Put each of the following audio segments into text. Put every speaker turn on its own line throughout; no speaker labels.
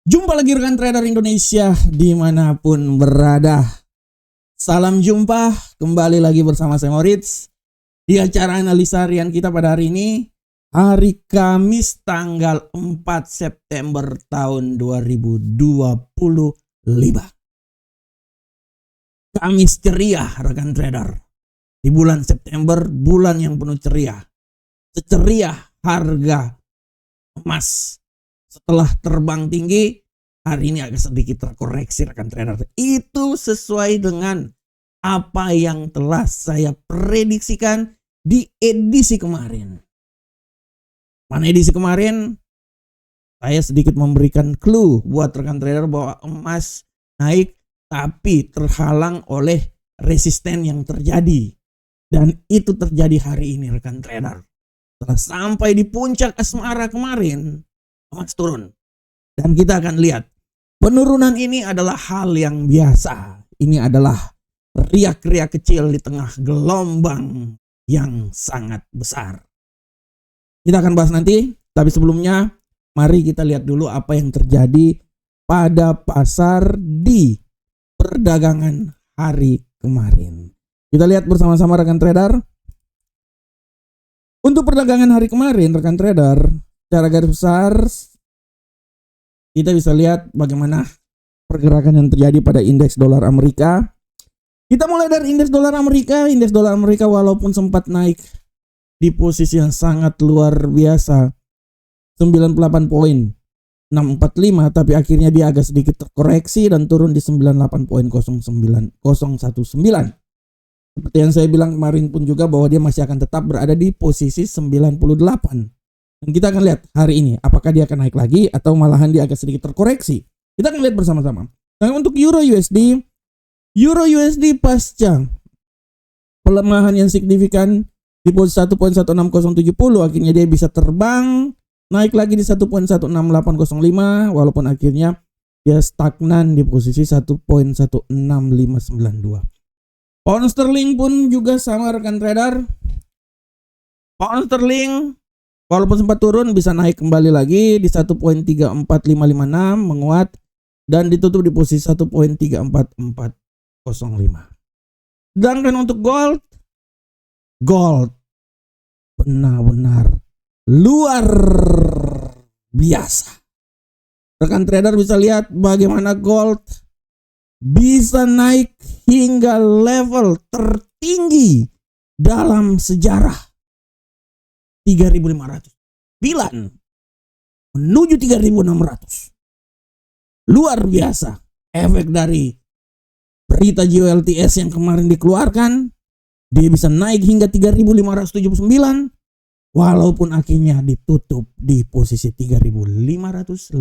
Jumpa lagi rekan trader Indonesia dimanapun berada. Salam jumpa kembali lagi bersama saya Moritz di acara analisa harian kita pada hari ini, hari Kamis tanggal 4 September tahun 2025. Kamis ceria rekan trader. Di bulan September, bulan yang penuh ceria. Seceria harga emas. Setelah terbang tinggi, hari ini agak sedikit terkoreksi rekan trader. Itu sesuai dengan apa yang telah saya prediksikan di edisi kemarin. Mana edisi kemarin? Saya sedikit memberikan clue buat rekan trader bahwa emas naik tapi terhalang oleh resisten yang terjadi. Dan itu terjadi hari ini rekan trader. Setelah sampai di puncak asmara kemarin, emas turun. Dan kita akan lihat penurunan ini adalah hal yang biasa. Ini adalah riak-riak kecil di tengah gelombang yang sangat besar. Kita akan bahas nanti, tapi sebelumnya mari kita lihat dulu apa yang terjadi pada pasar di perdagangan hari kemarin. Kita lihat bersama-sama rekan trader. Untuk perdagangan hari kemarin rekan trader, secara garis besar kita bisa lihat bagaimana pergerakan yang terjadi pada indeks dolar Amerika. Kita mulai dari indeks dolar Amerika. Indeks dolar Amerika walaupun sempat naik di posisi yang sangat luar biasa 98.645, tapi akhirnya dia agak sedikit terkoreksi dan turun di 98.019. Seperti yang saya bilang kemarin pun juga bahwa dia masih akan tetap berada di posisi 98. Dan kita akan lihat hari ini apakah dia akan naik lagi atau malahan dia agak sedikit terkoreksi. Kita akan lihat bersama-sama. Nah, untuk Euro USD pasca pelemahan yang signifikan di posisi 1.16070, akhirnya dia bisa terbang naik lagi di 1.16805 walaupun akhirnya dia stagnan di posisi 1.16592. Pound sterling pun juga sama rekan trader. Pound sterling walaupun sempat turun bisa naik kembali lagi di 1.34556 menguat dan ditutup di posisi 1.34405. Sedangkan untuk gold benar-benar luar biasa. Rekan trader bisa lihat bagaimana gold bisa naik hingga level tertinggi dalam sejarah 3.500 menuju 3.600. Luar biasa efek dari berita GOLTS yang kemarin dikeluarkan. Dia bisa naik hingga 3.579 walaupun akhirnya ditutup di posisi 3.557.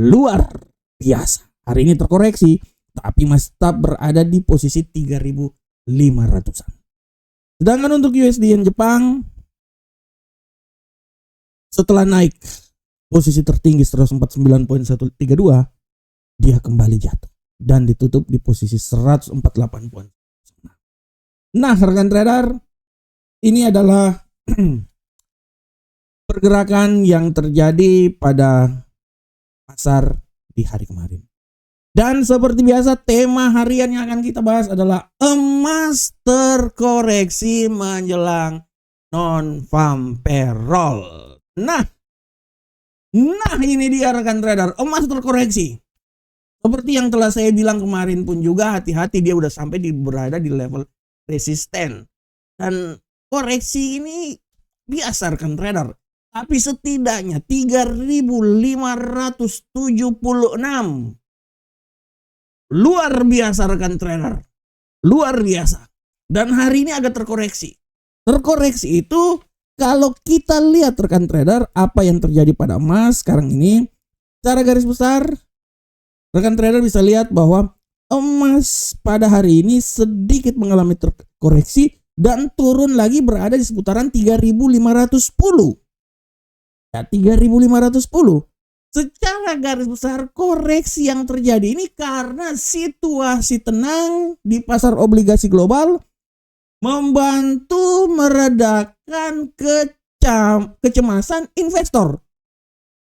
Luar biasa. Hari ini terkoreksi tapi masih tetap berada di posisi 3.500-an. Sedangkan untuk USD Yen Jepang setelah naik posisi tertinggi 149.132, dia kembali jatuh dan ditutup di posisi 148. Nah, rekan trader, ini adalah pergerakan yang terjadi pada pasar di hari kemarin. Dan seperti biasa, tema harian yang akan kita bahas adalah emas terkoreksi menjelang non-farm payroll. Nah ini dia rekan trader, emas terkoreksi. Seperti yang telah saya bilang kemarin pun juga, hati-hati dia udah sampai berada di level resisten. Dan koreksi ini biasa rekan trader. Tapi setidaknya 3.576. Luar biasa rekan trader. Luar biasa. Dan hari ini agak terkoreksi. Terkoreksi itu kalau kita lihat rekan trader apa yang terjadi pada emas sekarang ini. Secara garis besar rekan trader bisa lihat bahwa emas pada hari ini sedikit mengalami terkoreksi dan turun lagi berada di seputaran 3.510. Ya, 3.510. Secara garis besar koreksi yang terjadi ini karena situasi tenang di pasar obligasi global membantu meredakan kecemasan investor.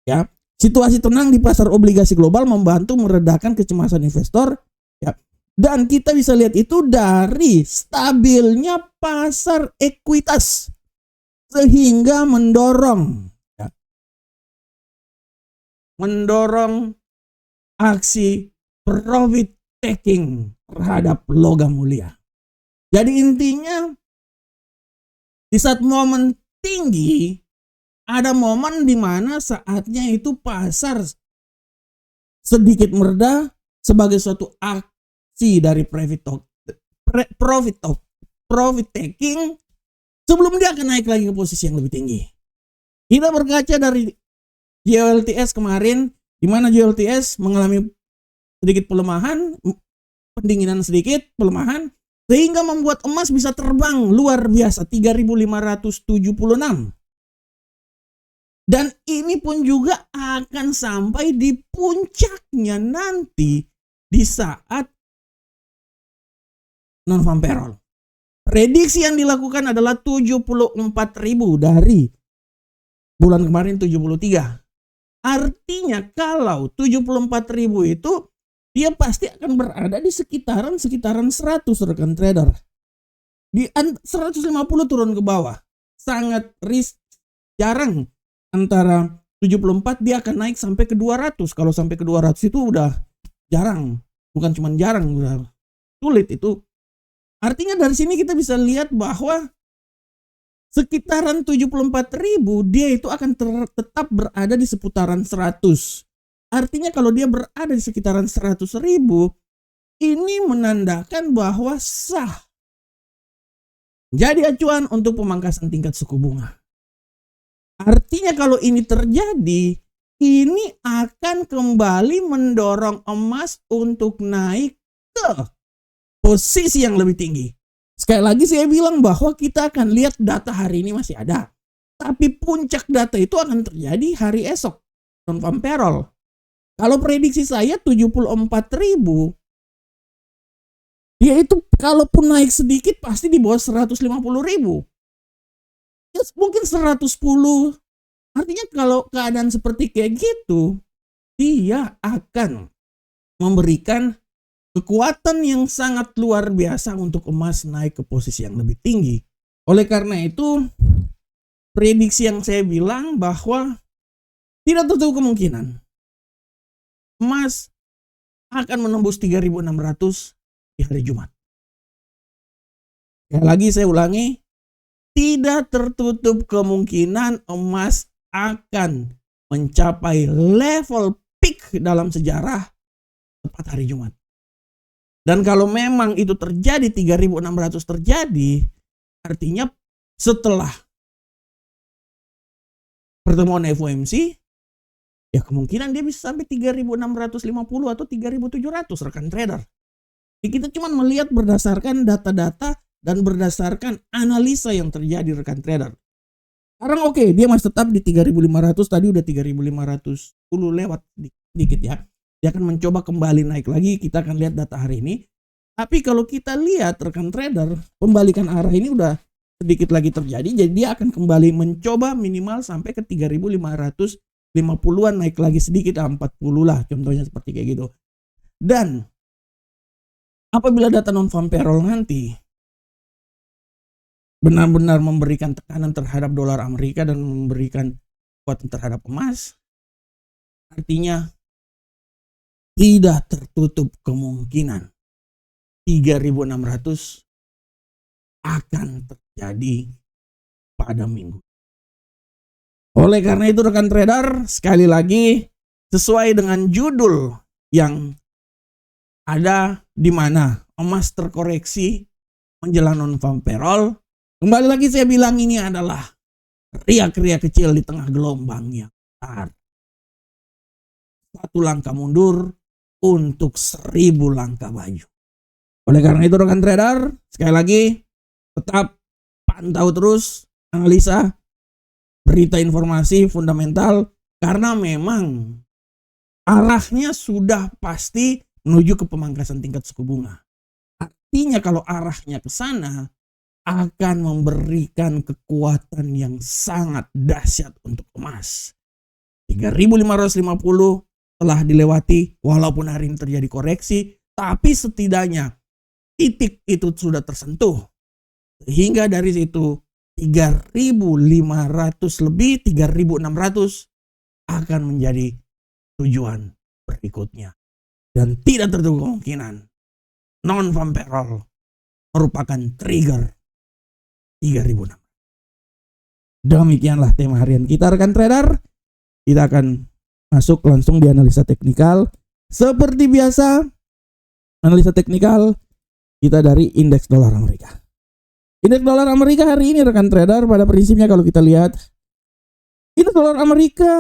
Ya, Situasi tenang di pasar obligasi global membantu meredakan kecemasan investor, ya. Dan kita bisa lihat itu dari stabilnya pasar ekuitas sehingga mendorong aksi profit taking terhadap logam mulia. Jadi intinya di saat momen tinggi ada momen di mana saatnya itu pasar sedikit mereda sebagai suatu aksi dari profit taking sebelum dia akan naik lagi ke posisi yang lebih tinggi. Kita berkaca dari JOLTS kemarin, di mana JOLTS mengalami sedikit pelemahan, pendinginan sedikit, pelemahan, sehingga membuat emas bisa terbang luar biasa 3.576. Dan ini pun juga akan sampai di puncaknya nanti di saat non-farm payroll. Prediksi yang dilakukan adalah 74.000 dari bulan kemarin 73. Artinya kalau 74.000 itu dia pasti akan berada di sekitaran 100 rekan trader. Di 150 turun ke bawah. Sangat jarang antara 74 dia akan naik sampai ke 200. Kalau sampai ke 200 itu udah jarang. Bukan cuma jarang, udah sulit itu. Artinya dari sini kita bisa lihat bahwa sekitaran 74.000 dia itu akan tetap berada di seputaran 100. Artinya kalau dia berada di sekitaran 100.000, ini menandakan bahwa sah jadi acuan untuk pemangkasan tingkat suku bunga. Artinya kalau ini terjadi, ini akan kembali mendorong emas untuk naik ke posisi yang lebih tinggi. Sekali lagi saya bilang bahwa kita akan lihat data hari ini masih ada. Tapi puncak data itu akan terjadi hari esok. Non-farm payroll. Kalau prediksi saya 74.000, dia itu kalaupun naik sedikit pasti di bawah 150.000. Ya, mungkin 110. Artinya kalau keadaan seperti kayak gitu, dia akan memberikan kekuatan yang sangat luar biasa untuk emas naik ke posisi yang lebih tinggi. Oleh karena itu, prediksi yang saya bilang bahwa tidak tertutup kemungkinan emas akan menembus 3.600 di hari Jumat. Sekali lagi saya ulangi, tidak tertutup kemungkinan emas akan mencapai level peak dalam sejarah tepat hari Jumat. Dan kalau memang itu terjadi, 3.600 terjadi, artinya setelah pertemuan FOMC, ya kemungkinan dia bisa sampai 3.650 atau 3.700 rekan trader. Jadi kita cuma melihat berdasarkan data-data dan berdasarkan analisa yang terjadi rekan trader. Sekarang oke, dia masih tetap di 3.500, tadi udah 3.510 lewat dikit ya. Dia akan mencoba kembali naik lagi, kita akan lihat data hari ini. Tapi kalau kita lihat rekan trader, pembalikan arah ini udah sedikit lagi terjadi, jadi dia akan kembali mencoba minimal sampai ke 3.550-an, naik lagi sedikit 40 lah, contohnya seperti kayak gitu. Dan apabila data non-farm payroll nanti benar-benar memberikan tekanan terhadap dolar Amerika dan memberikan kekuatan terhadap emas, artinya tidak tertutup kemungkinan 3.600 akan terjadi pada minggu. Oleh karena itu rekan trader, sekali lagi sesuai dengan judul yang ada di mana emas terkoreksi menjelang non-farm payroll, kembali lagi saya bilang ini adalah riak-riak kecil di tengah gelombang yang besar. Satu langkah mundur untuk 1.000 langkah maju. Oleh karena itu rekan trader, sekali lagi tetap pantau terus analisa, berita informasi fundamental, karena memang arahnya sudah pasti menuju ke pemangkasan tingkat suku bunga. Artinya kalau arahnya ke sana akan memberikan kekuatan yang sangat dahsyat untuk emas. 3.550 telah dilewati, walaupun hari ini terjadi koreksi, tapi setidaknya titik itu sudah tersentuh. Sehingga dari situ 3.500 lebih, 3.600 akan menjadi tujuan berikutnya. Dan tidak tertutup kemungkinan non-farm payroll merupakan trigger 3.600. Demikianlah tema harian kita, rekan trader. Kita akan masuk langsung di analisa teknikal. Seperti biasa, analisa teknikal kita dari indeks dolar Amerika. Indeks dolar Amerika hari ini, rekan trader, pada prinsipnya kalau kita lihat, indeks dolar Amerika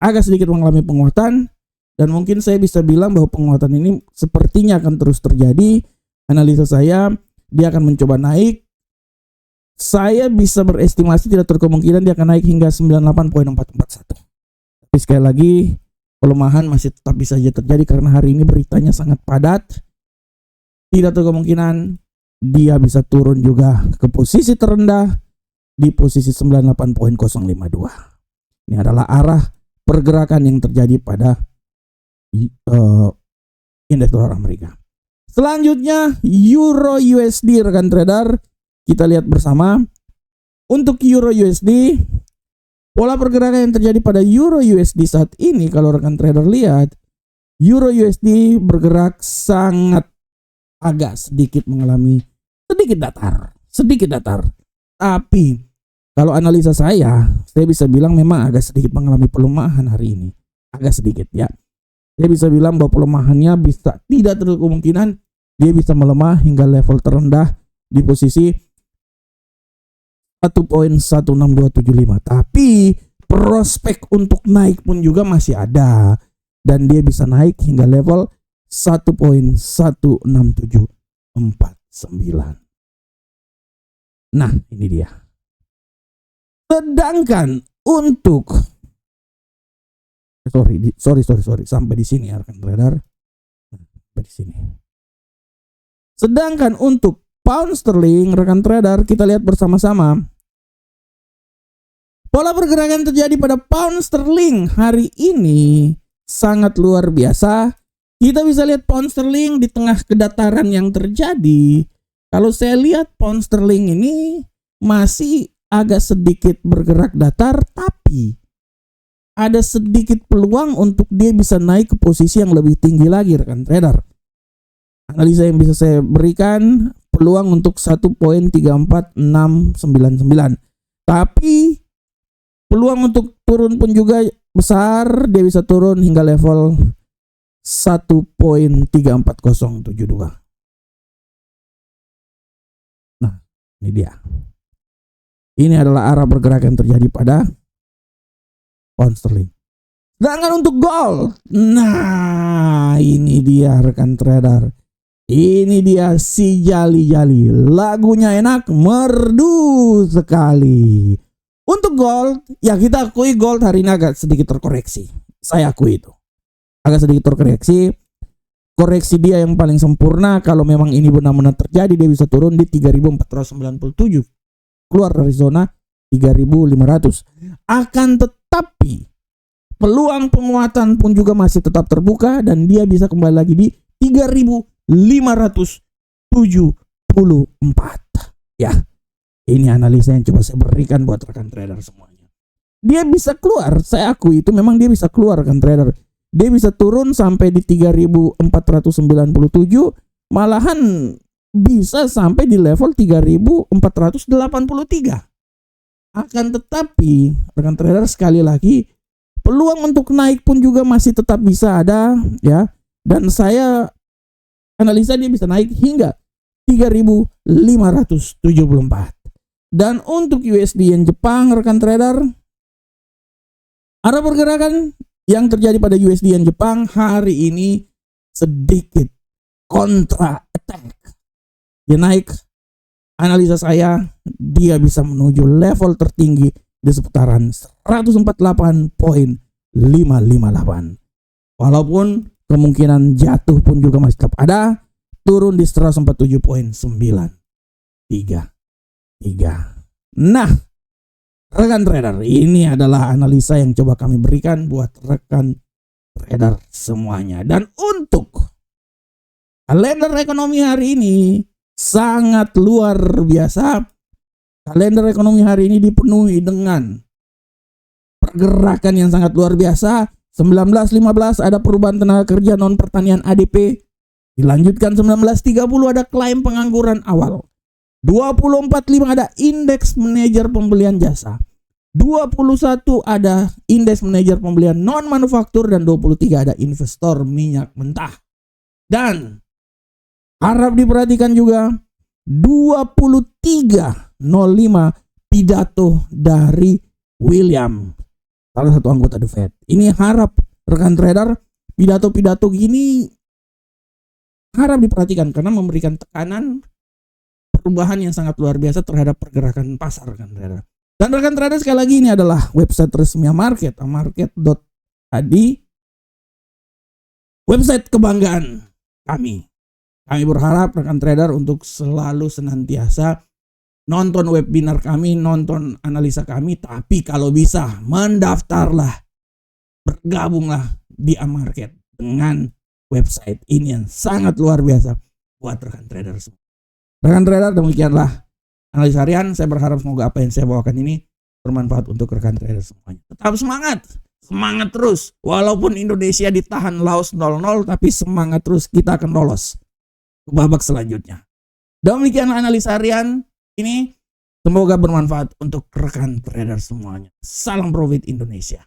agak sedikit mengalami penguatan. Dan mungkin saya bisa bilang bahwa penguatan ini sepertinya akan terus terjadi. Analisa saya, dia akan mencoba naik. Saya bisa berestimasi tidak terkemungkinan dia akan naik hingga 98.441. Tapi sekali lagi, pelemahan masih tetap bisa saja terjadi karena hari ini beritanya sangat padat. Tidak terkemungkinan dia bisa turun juga ke posisi terendah di posisi 98.052. Ini adalah arah pergerakan yang terjadi pada indeks dolar Amerika. Selanjutnya Euro USD, rekan trader, kita lihat bersama. Untuk Euro USD, pola pergerakan yang terjadi pada Euro USD saat ini, kalau rekan trader lihat, Euro USD bergerak sangat agak sedikit mengalami sedikit datar. Tapi kalau analisa saya bisa bilang memang agak sedikit mengalami pelemahan hari ini. Agak sedikit ya. Saya bisa bilang bahwa pelemahannya bisa tidak terlalu kemungkinan dia bisa melemah hingga level terendah di posisi 1.16275. Tapi prospek untuk naik pun juga masih ada. Dan dia bisa naik hingga level 1.16749. Nah, ini dia. Sedangkan untuk sorry sampai di sini ya, rekan trader. Sampai di sini. Sedangkan untuk pound sterling, rekan trader, kita lihat bersama-sama. Pola pergerakan terjadi pada pound sterling hari ini sangat luar biasa. Kita bisa lihat pound sterling di tengah kedataran yang terjadi. Kalau saya lihat pound sterling ini masih agak sedikit bergerak datar, tapi ada sedikit peluang untuk dia bisa naik ke posisi yang lebih tinggi lagi, rekan trader. Analisa yang bisa saya berikan, peluang untuk 1.34699. Tapi peluang untuk turun pun juga besar, dia bisa turun hingga level 1.34072. Nah, ini dia. Ini adalah arah pergerakan yang terjadi pada pound sterling. Sedangkan untuk gold, nah ini dia rekan trader. Ini dia si jali-jali. Lagunya enak, merdu sekali. Untuk gold, ya kita akui gold hari ini agak sedikit terkoreksi. Saya akui itu. Agak sedikit terkoreksi. Koreksi dia yang paling sempurna, kalau memang ini benar-benar terjadi, dia bisa turun di 3.497. Keluar dari zona 3.500. Akan tetapi peluang penguatan pun juga masih tetap terbuka dan dia bisa kembali lagi di 3.574. Ya, ini analisa yang coba saya berikan buat rekan trader semuanya. Dia bisa keluar, saya akui itu memang dia bisa keluar, rekan trader. Dia bisa turun sampai di 3.497, malahan bisa sampai di level 3.483. Akan tetapi, rekan trader, sekali lagi, peluang untuk naik pun juga masih tetap bisa ada, ya. Dan saya analisa dia bisa naik hingga 3.574. Dan untuk USD yen Jepang, rekan trader, arah pergerakan yang terjadi pada USD yen Jepang hari ini sedikit kontra attack. Dia naik, analisa saya dia bisa menuju level tertinggi di seputaran 148.558. Walaupun kemungkinan jatuh pun juga masih tetap ada, turun di 147.933. Nah, Rekan trader, ini adalah analisa yang coba kami berikan buat rekan trader semuanya. Dan untuk kalender ekonomi hari ini sangat luar biasa. Kalender ekonomi hari ini dipenuhi dengan pergerakan yang sangat luar biasa. 19.15 ada perubahan tenaga kerja non pertanian ADP. Dilanjutkan 19.30 ada klaim pengangguran awal. 20.45 ada indeks manajer pembelian jasa. 21 ada indeks manajer pembelian non manufaktur dan 23 ada investor minyak mentah. Dan harap diperhatikan juga 23.05 pidato dari William, salah satu anggota The Fed. Ini harap rekan trader pidato-pidato gini harap diperhatikan karena memberikan tekanan perubahan yang sangat luar biasa terhadap pergerakan pasar rekan trader. Dan rekan trader sekali lagi ini adalah website resmi market, market.id, website kebanggaan kami. Kami berharap rekan trader untuk selalu senantiasa nonton webinar kami, nonton analisa kami, tapi kalau bisa mendaftarlah, bergabunglah di Amarket dengan website ini yang sangat luar biasa buat rekan trader semua. Rekan trader, demikianlah analisa harian. Saya berharap semoga apa yang saya bawakan ini bermanfaat untuk rekan trader semuanya. Tetap semangat, semangat terus. Walaupun Indonesia ditahan Laos 0-0, tapi semangat terus, kita akan lolos ke babak selanjutnya. Demikianlah analisa harian ini. Semoga bermanfaat untuk rekan trader semuanya. Salam profit Indonesia.